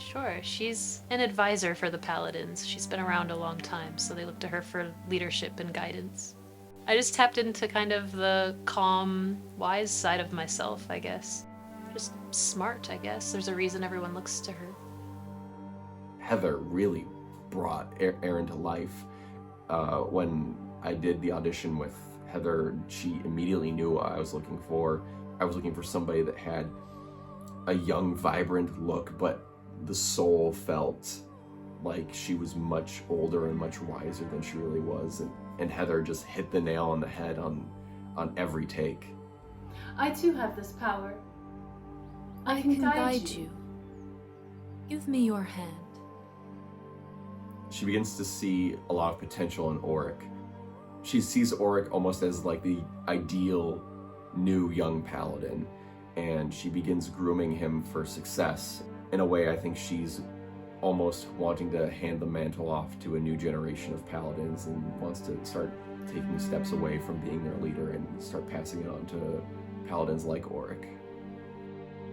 Sure, she's an advisor for the Paladins. She's been around a long time, so they look to her for leadership and guidance. I just tapped into kind of the calm, wise side of myself, I guess. Just smart, I guess. There's a reason everyone looks to her. Heather really brought Arend to life. When I did the audition with Heather, she immediately knew what I was looking for. I was looking for somebody that had a young, vibrant look, but the soul felt like she was much older and much wiser than she really was. And Heather just hit the nail on the head on every take. I too have this power. I can guide you. Give me your hand. She begins to see a lot of potential in Oryx. She sees Oryx almost as like the ideal new young paladin, and she begins grooming him for success. In a way, I think she's almost wanting to hand the mantle off to a new generation of paladins and wants to start taking steps away from being their leader and start passing it on to paladins like Oryx.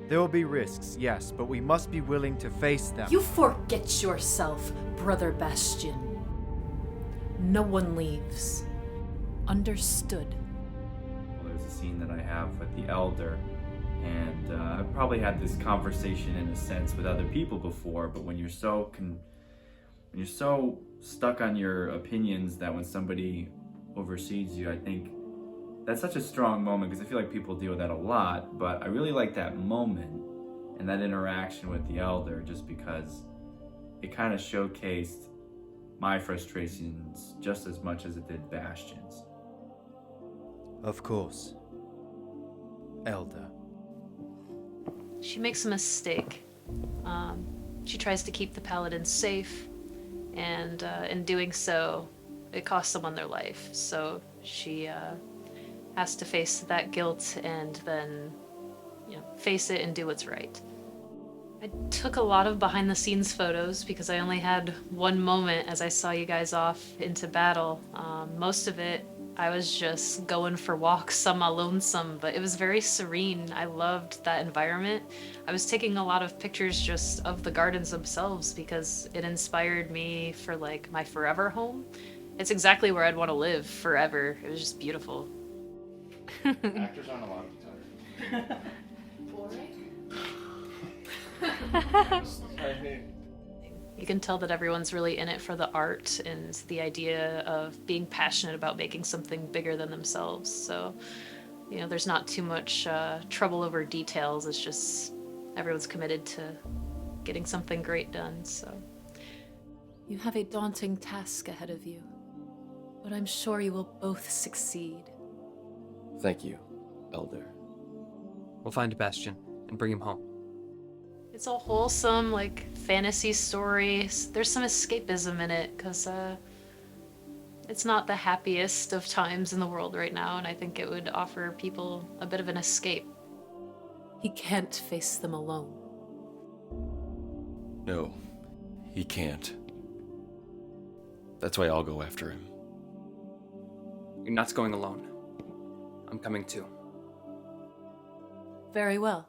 There will be risks, yes, but we must be willing to face them. You forget yourself, Brother Bastion. No one leaves. Understood. Well, there's a scene that I have with the Elder, and I've probably had this conversation in a sense with other people before, but when you're so stuck on your opinions that when somebody oversees you, I think that's such a strong moment, because I feel like people deal with that a lot, but I really like that moment and that interaction with the Elder, just because it kind of showcased my frustrations just as much as it did Bastion's. Of course. Elder. She makes a mistake. She tries to keep the Paladins safe, and in doing so, it costs someone their life. So she has to face that guilt and then, face it and do what's right. I took a lot of behind-the-scenes photos because I only had one moment as I saw you guys off into battle. Most of it, I was just going for walks, some lonesome, but it was very serene. I loved that environment. I was taking a lot of pictures just of the gardens themselves because it inspired me for like my forever home. It's exactly where I'd want to live forever. It was just beautiful. Actors aren't allowed to tell you. You can tell that everyone's really in it for the art and the idea of being passionate about making something bigger than themselves. So, there's not too much trouble over details. It's just everyone's committed to getting something great done. So, You have a daunting task ahead of you, but I'm sure you will both succeed. Thank you, Elder. We'll find Bastion and bring him home. it's a wholesome, fantasy story. There's some escapism in it, because it's not the happiest of times in the world right now, and I think it would offer people a bit of an escape. He can't face them alone. No, he can't. That's why I'll go after him. You're not going alone. I'm coming too. Very well.